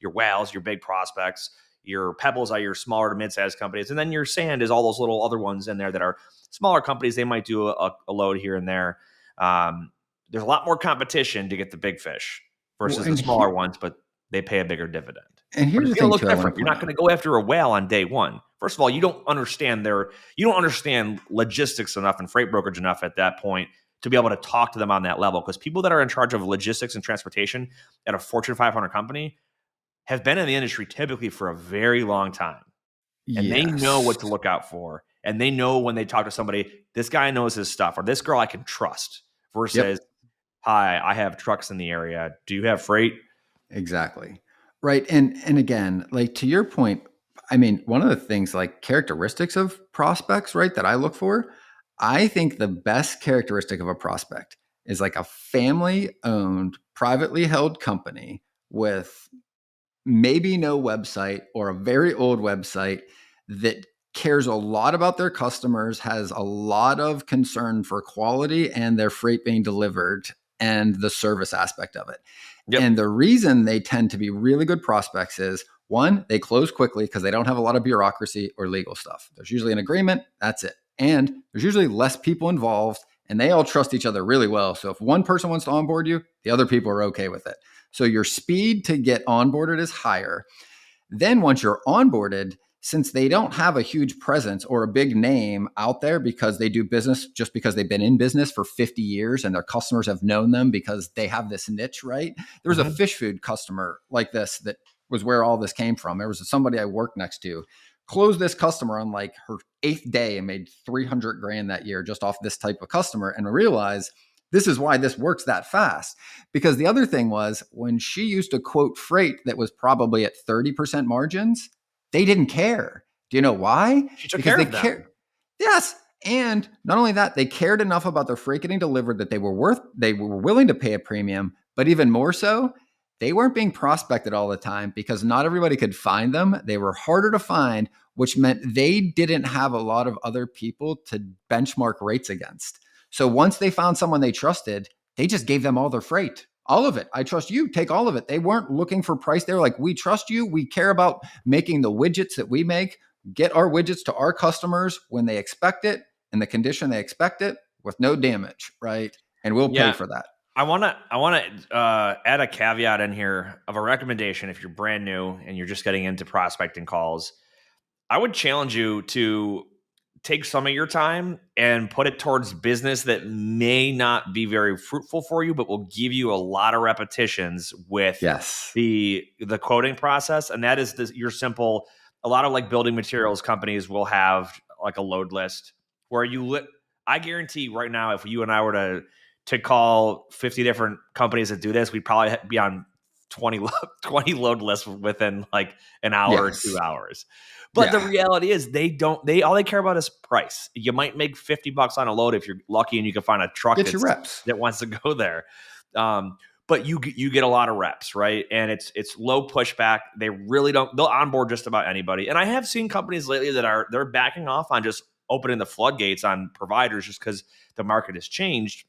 whales, your big prospects. Your pebbles are your smaller to mid-sized companies. And then your sand is all those little other ones in there that are smaller companies. They might do a load here and there. There's a lot more competition to get the big fish versus the smaller ones, but they pay a bigger dividend. And here's the thing, too, different. You're not going to go after a whale on day one. First of all, you don't understand logistics enough and freight brokerage enough at that point to be able to talk to them on that level. Because people that are in charge of logistics and transportation at a Fortune 500 company have been in the industry typically for a very long time. And they know what to look out for. And they know when they talk to somebody, this guy knows his stuff, or this girl I can trust, versus, hi, I have trucks in the area. Do you have freight? Exactly. Right. And again, like to your point, I mean, one of the things like characteristics of prospects, right, that I look for, I think the best characteristic of a prospect is like a family owned, privately held company with maybe no website or a very old website that cares a lot about their customers, has a lot of concern for quality and their freight being delivered and the service aspect of it. And the reason they tend to be really good prospects is, one, they close quickly because they don't have a lot of bureaucracy or legal stuff. There's usually an agreement. That's it. And there's usually less people involved and they all trust each other really well. So if one person wants to onboard you, the other people are okay with it. So your speed to get onboarded is higher. Then once you're onboarded, since they don't have a huge presence or a big name out there because they do business just because they've been in business for 50 years and their customers have known them because they have this niche, right? There was a fish food customer like this that was where all this came from. There was somebody I worked next to, closed this customer on like her 8th day and made 300 grand that year just off this type of customer, and realized this is why this works that fast. Because the other thing was, when she used to quote freight that was probably at 30% margins, they didn't care. Do you know why? She took care of them. Yes. And not only that, they cared enough about their freight getting delivered that they were willing to pay a premium, but even more so, they weren't being prospected all the time because not everybody could find them. They were harder to find, which meant they didn't have a lot of other people to benchmark rates against. So once they found someone they trusted, they just gave them all their freight. All of it. I trust you. Take all of it. They weren't looking for price. They were like, we trust you. We care about making the widgets that we make, get our widgets to our customers when they expect it, in the condition they expect it, with no damage, right? And we'll pay for that. I want to add a caveat in here of a recommendation. If you're brand new and you're just getting into prospecting calls, I would challenge you to take some of your time and put it towards business that may not be very fruitful for you, but will give you a lot of repetitions with the quoting process. And that is your simple, a lot of like building materials companies will have like a load list where I guarantee right now, if you and I were to call 50 different companies that do this, we'd probably be on 20 load lists within like an hour or 2 hours. But the reality is all they care about is price. You might make $50 on a load if you're lucky and you can find a truck that wants to go there. But you get a lot of reps, right? And it's low pushback. They really they'll onboard just about anybody. And I have seen companies lately they're backing off on just opening the floodgates on providers just because the market has changed.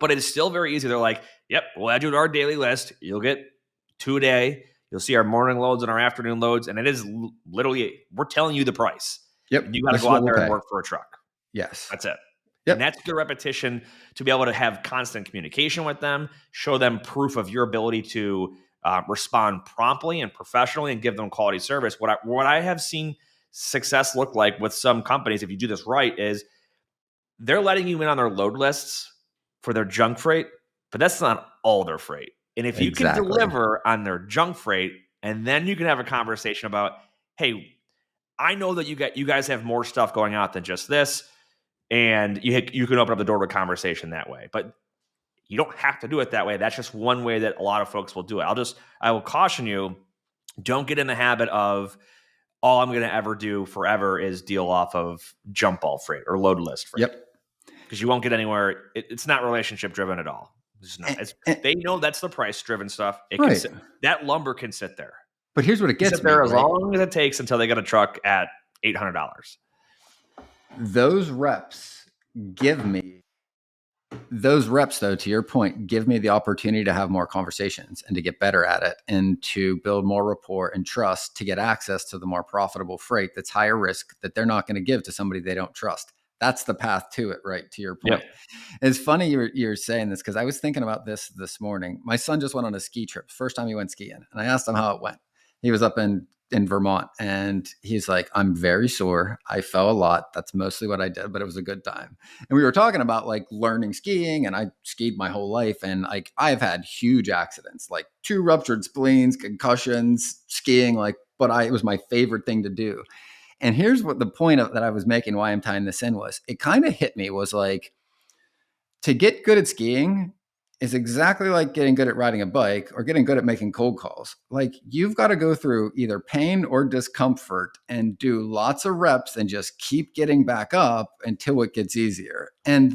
But it is still very easy. They're like, yep, we'll add you to our daily list. You'll get 2 a day. You'll see our morning loads and our afternoon loads. And it is literally, we're telling you the price. Yep. And you got to go out there and work for a truck. Yes. That's it. Yep. And that's the repetition to be able to have constant communication with them, show them proof of your ability to respond promptly and professionally and give them quality service. What I have seen success look like with some companies, if you do this right, is they're letting you in on their load lists for their junk freight, but that's not all their freight. And if you can deliver on their junk freight, and then you can have a conversation about, hey, I know that you guys have more stuff going out than just this, and you can open up the door to a conversation that way. But you don't have to do it that way. That's just one way that a lot of folks will do it. I will caution you, don't get in the habit of all I'm going to ever do forever is deal off of jump ball freight or load list freight. Yep. Because you won't get anywhere. It's not relationship driven at all. It's not. They know that's the price driven stuff. That lumber can sit there. But here's what it gets there as long as it takes until they get a truck at $800. Those reps, though, to your point, give me the opportunity to have more conversations and to get better at it and to build more rapport and trust to get access to the more profitable freight that's higher risk that they're not going to give to somebody they don't trust. That's the path to it, right? To your point. Yep. It's funny you're saying this because I was thinking about this morning. My son just went on a ski trip. First time he went skiing. And I asked him how it went. He was up in Vermont and he's like, I'm very sore. I fell a lot. That's mostly what I did, but it was a good time. And we were talking about like learning skiing, and I skied my whole life. And like, I've had huge accidents, like 2 ruptured spleens, concussions, skiing, but it was my favorite thing to do. And here's what the point that I was making, why I'm tying this in was, it kind of hit me was like, to get good at skiing is exactly like getting good at riding a bike or getting good at making cold calls. Like you've got to go through either pain or discomfort and do lots of reps and just keep getting back up until it gets easier. And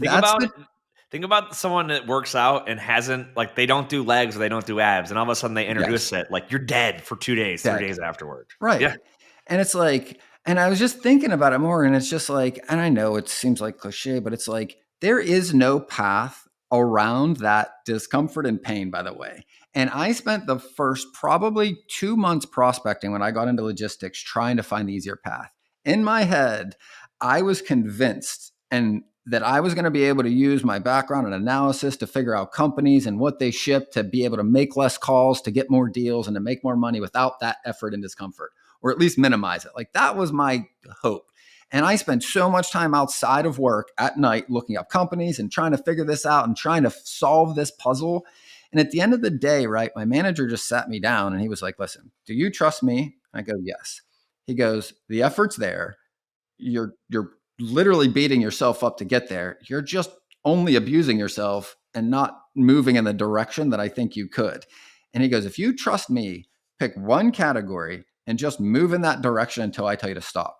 think about someone that works out and hasn't, like, they don't do legs or they don't do abs, and all of a sudden they introduce it, like you're dead for 2 days, 3 days afterward. Right. Yeah. And it's like, and I was just thinking about it more, and it's just like, and I know it seems like cliche, but it's like, there is no path around that discomfort and pain, by the way. And I spent the first probably 2 months prospecting when I got into logistics, trying to find the easier path. In my head, I was convinced that I was going to be able to use my background and analysis to figure out companies and what they ship to be able to make less calls, to get more deals, and to make more money without that effort and discomfort, or at least minimize it. Like that was my hope. And I spent so much time outside of work at night looking up companies and trying to figure this out and trying to solve this puzzle. And at the end of the day, right, my manager just sat me down and he was like, listen, do you trust me? I go, yes. He goes, the effort's there. You're literally beating yourself up to get there. You're just only abusing yourself and not moving in the direction that I think you could. And he goes, if you trust me, pick one category and just move in that direction until I tell you to stop.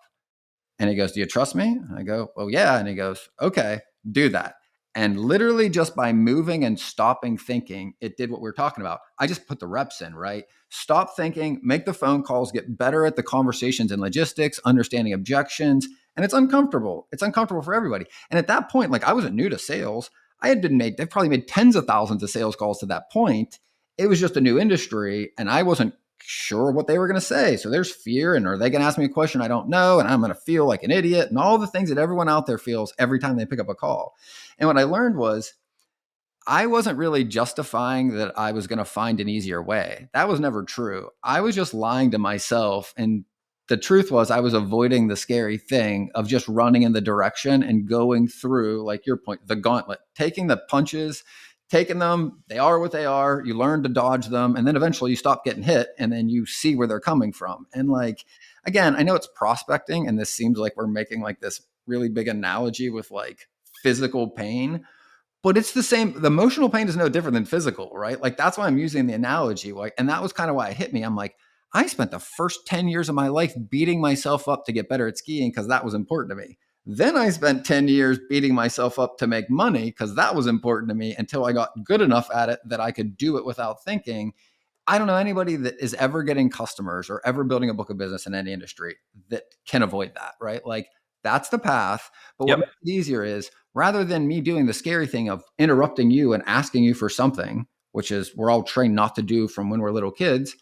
And he goes, do you trust me? And I go, well, yeah. And he goes, okay, do that. And literally just by moving and stopping thinking, it did what we were talking about. I just put the reps in, right? Stop thinking, make the phone calls, get better at the conversations and logistics, understanding objections. And it's uncomfortable. It's uncomfortable for everybody. And at that point, like I wasn't new to sales. They've probably made tens of thousands of sales calls to that point. It was just a new industry and I wasn't sure what they were going to say. So there's fear. And are they going to ask me a question I don't know? And I'm going to feel like an idiot and all the things that everyone out there feels every time they pick up a call. And what I learned was I wasn't really justifying that I was going to find an easier way. That was never true. I was just lying to myself. And the truth was I was avoiding the scary thing of just running in the direction and going through, like your point, the gauntlet, taking the punches, taking them. They are what they are. You learn to dodge them. And then eventually you stop getting hit and then you see where they're coming from. And like, again, I know it's prospecting and this seems like we're making like this really big analogy with like physical pain, but it's the same. The emotional pain is no different than physical, right? Like that's why I'm using the analogy. Like, and that was kind of why it hit me. I'm like, I spent the first 10 years of my life beating myself up to get better at skiing because that was important to me. Then I spent 10 years beating myself up to make money because that was important to me until I got good enough at it that I could do it without thinking. I don't know anybody that is ever getting customers or ever building a book of business in any industry that can avoid that, right? Like that's the path. But what makes it easier is rather than me doing the scary thing of interrupting you and asking you for something, which is we're all trained not to do from when we're little kids,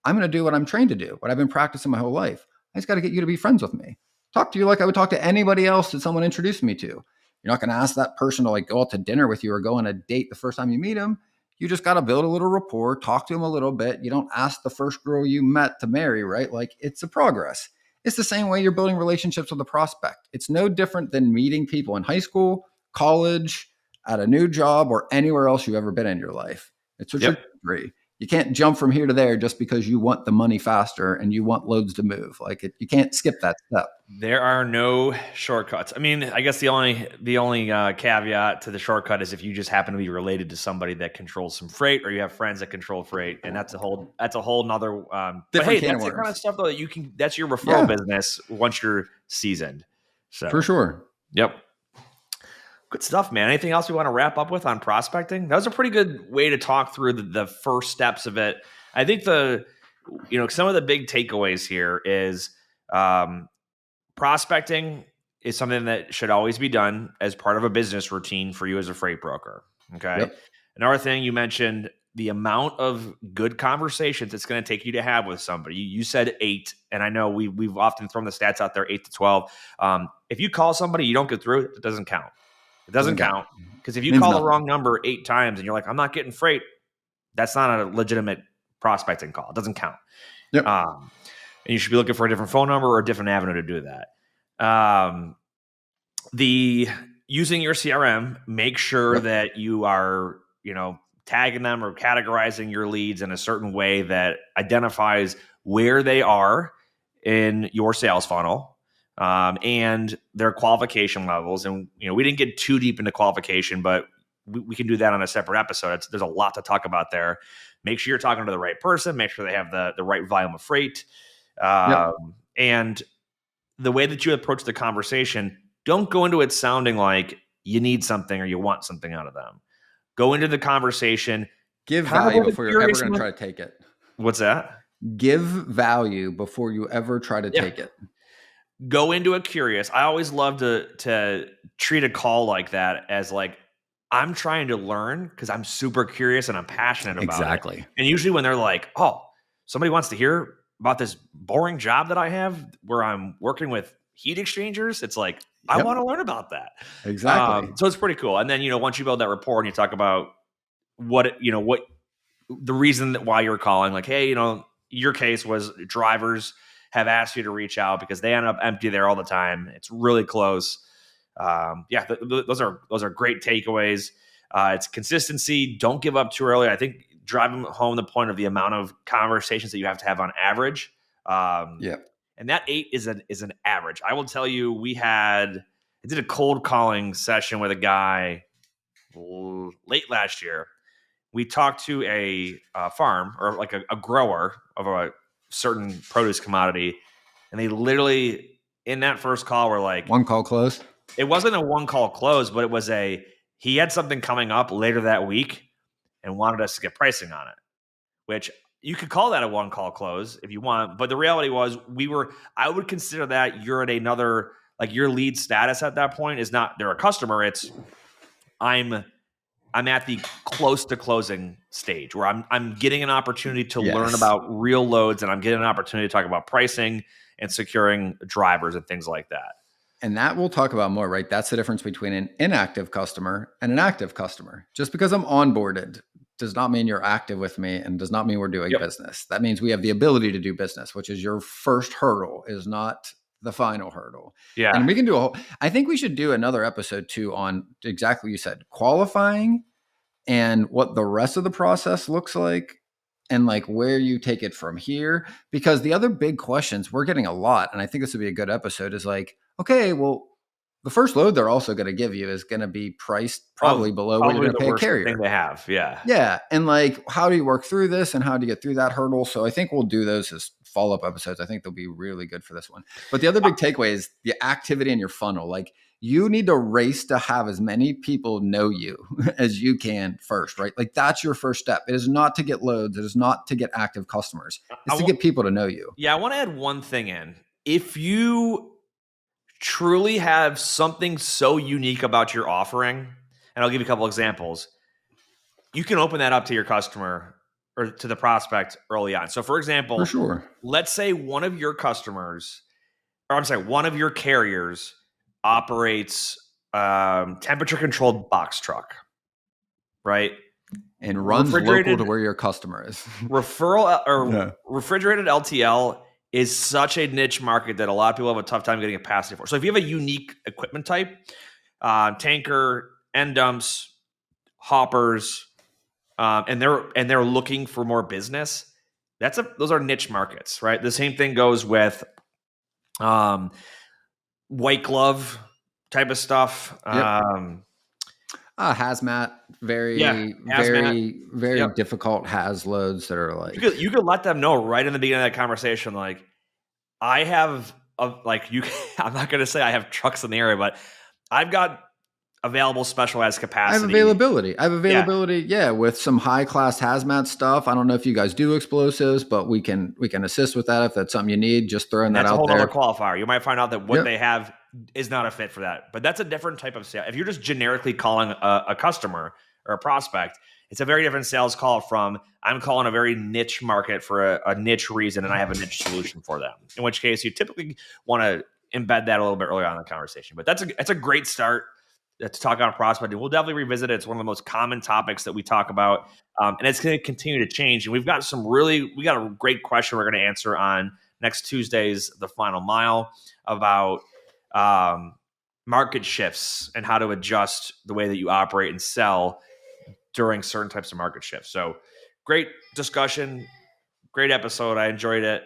I'm going to do what I'm trained to do, what I've been practicing my whole life. I just got to get you to be friends with me. Talk to you like I would talk to anybody else that someone introduced me to. You're not going to ask that person to like go out to dinner with you or go on a date the first time you meet them. You just got to build a little rapport, talk to them a little bit. You don't ask the first girl you met to marry, right? Like it's a progress. It's the same way you're building relationships with a prospect. It's no different than meeting people in high school, college, at a new job, or anywhere else you've ever been in your life. It's a trajectory. You can't jump from here to there just because you want the money faster and you want loads to move. Like you can't skip that step. There are no shortcuts. I mean, I guess the only caveat to the shortcut is if you just happen to be related to somebody that controls some freight, or you have friends that control freight, and that's a whole nother. But hey, that's the kind of stuff though that you can. That's your referral business once you're seasoned. So for sure. Yep. Good stuff, man. Anything else we want to wrap up with on prospecting? That was a pretty good way to talk through the first steps of it. I think some of the big takeaways here is prospecting is something that should always be done as part of a business routine for you as a freight broker. Okay. Yep. Another thing you mentioned, the amount of good conversations it's going to take you to have with somebody. You said 8, and I know we've often thrown the stats out there, 8 to 12. If you call somebody, you don't get through it doesn't count. It doesn't count because if you call the wrong number 8 times and you're like, I'm not getting freight, that's not a legitimate prospecting call. It doesn't count. Yep. And you should be looking for a different phone number or a different avenue to do that. The using your CRM, make sure that you are, tagging them or categorizing your leads in a certain way that identifies where they are in your sales funnel. And their qualification levels. And, we didn't get too deep into qualification, but we can do that on a separate episode. There's a lot to talk about there. Make sure you're talking to the right person. Make sure they have the right volume of freight. And the way that you approach the conversation, don't go into it sounding like you need something or you want something out of them. Go into the conversation. Give value before you're ever going to try to take it. What's that? Give value before you ever try to take it. Go into it curious. I always love to treat a call like that as like, I'm trying to learn because I'm super curious and I'm passionate about it. And usually when they're like, oh, somebody wants to hear about this boring job that I have where I'm working with heat exchangers, it's like, I want to learn about that. Exactly. So it's pretty cool. And then, once you build that rapport and you talk about what the reason why you're calling, like, hey, your case was drivers have asked you to reach out because they end up empty there all the time. It's really close. Those are great takeaways. It's consistency. Don't give up too early. I think driving home the point of the amount of conversations that you have to have on average. And that 8 is an average. I will tell you, I did a cold calling session with a guy late last year. We talked to a farm or like a grower of a certain produce commodity, and they literally in that first call were like, one call close. It wasn't a one call close, but it was he had something coming up later that week and wanted us to get pricing on it, which you could call that a one-call close if you want. But the reality was I would consider that you're at another, like your lead status at that point is not they're a customer. It's I'm at the close to closing stage where I'm getting an opportunity to learn about real loads, and I'm getting an opportunity to talk about pricing and securing drivers and things like that. And that we'll talk about more, right? That's the difference between an inactive customer and an active customer. Just because I'm onboarded does not mean you're active with me and does not mean we're doing business. That means we have the ability to do business, which is your first hurdle, is not the final hurdle. Yeah. And we can do I think we should do another episode too on exactly what you said, qualifying and what the rest of the process looks like and like where you take it from here. Because the other big questions we're getting a lot, and I think this would be a good episode, is like, okay, well, the first load they're also going to give you is going to be priced probably below what you're going to pay a carrier. Thing they have, yeah. Yeah. And like, how do you work through this and how do you get through that hurdle? So I think we'll do those as follow-up episodes. I think they'll be really good for this one. But the other big takeaway is the activity in your funnel. Like, you need to race to have as many people know you as you can first, right? Like, that's your first step. It is not to get loads. It is not to get active customers. It's to get people to know you. Yeah. I want to add one thing in. If you truly have something so unique about your offering, and I'll give you a couple examples, you can open that up to your customer or to the prospect early on. So for example, for sure, let's say one of your carriers operates temperature controlled box truck, right? And runs local to where your customer is. Refrigerated LTL is such a niche market that a lot of people have a tough time getting capacity for. So if you have a unique equipment type, tanker, end dumps, hoppers, and they're looking for more business, those are niche markets, right? The same thing goes with white glove type of stuff. Hazmat, very difficult has loads that are like, you could let them know right in the beginning of that conversation, like, I have I'm not going to say I have trucks in the area, but I've got available specialized capacity. I have availability. Yeah. With some high class hazmat stuff. I don't know if you guys do explosives, but we can assist with that. If that's something you need, just throwing that out there. That's a whole other qualifier. You might find out that what they have is not a fit for that, but that's a different type of sale. If you're just generically calling a customer or a prospect, it's a very different sales call from I'm calling a very niche market for a niche reason, and I have a niche solution for them. In which case, you typically want to embed that a little bit earlier on in the conversation. But that's a great start to talk about prospecting. We'll definitely revisit it. It's one of the most common topics that we talk about, and it's going to continue to change. And we got a great question we're going to answer on next Tuesday's The Final Mile about market shifts and how to adjust the way that you operate and sell during certain types of market shifts. So great discussion, great episode. I enjoyed it.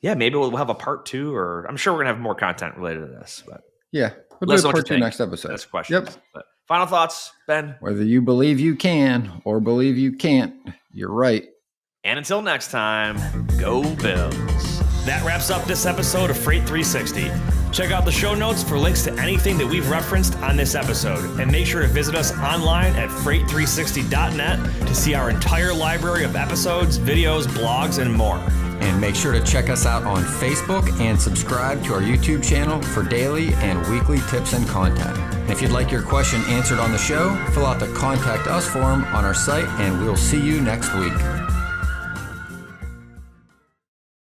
Maybe we'll have a part 2, or I'm sure we're gonna have more content related to this, but yeah, we'll do a part 2 next episode. That's questions. Yep. But final thoughts, Ben? Whether you believe you can or believe you can't, you're right. And until next time, go Bills. That wraps up this episode of Freight 360. Check out the show notes for links to anything that we've referenced on this episode. And make sure to visit us online at freight360.net to see our entire library of episodes, videos, blogs, and more. And make sure to check us out on Facebook and subscribe to our YouTube channel for daily and weekly tips and content. And if you'd like your question answered on the show, fill out the Contact Us form on our site, and we'll see you next week.